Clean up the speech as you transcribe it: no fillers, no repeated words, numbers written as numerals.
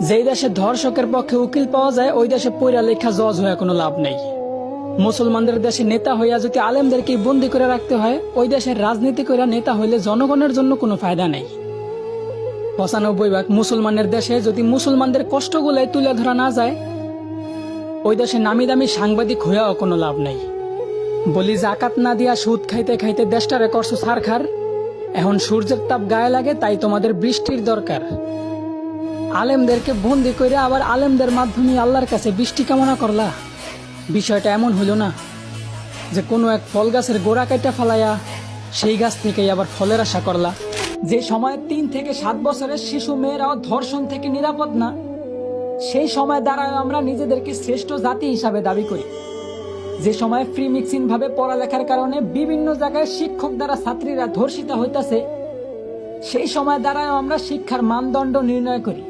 যেই দেশে ধর্ষকের পক্ষে উকিল পাওয়া যায় ওই দেশে পইরা লেখা জজ হয়ে কোনো লাভ নেই। মুসলমানদের দেশে নেতা হইয়া যদি আলেমদেরকে বন্দি করে রাখতে হয়, ওই দেশের রাজনীতি করে নেতা হইলে জনগণের জন্য কোনো ফায়দা নেই। ৯৫% মুসলমানের দেশে যদি মুসলমানদের কষ্টগুলাই তুলে ধরা না যায়, ওই দেশে নামি দামি সাংবাদিক হইয়াও কোনো লাভ নেই। বলি জাকাত না দিয়া সুদ খাইতে খাইতে দেশটারে করছো ছারখার। এখন সূর্যের তাপ গায়ে লাগে, তাই তোমাদের বৃষ্টির দরকার। আলেমদেরকে বন্দি করে আবার আলেমদের মাধ্যমে আল্লাহর কাছে বৃষ্টি কামনা করলা। বিষয়টা এমন হইল না যে কোনো এক ফল গাছের গোড়া কাটা ফালাইয়া সেই গাছ থেকেই আবার ফলের আশা করলা। যে সময় ৩ থেকে ৭ বছরের শিশু মেয়েরাও ধর্ষণ থেকে নিরাপদ না, সেই সময় দ্বারা আমরা নিজেদেরকে শ্রেষ্ঠ জাতি হিসাবে দাবি করি। যে সময় ফ্রি মিক্সিং ভাবে পড়ালেখার কারণে বিভিন্ন জায়গায় শিক্ষক দ্বারা ছাত্রীরা ধর্ষিত হইতাছে, সেই সময় দ্বারা আমরা শিক্ষার মানদণ্ড নির্ণয় করি।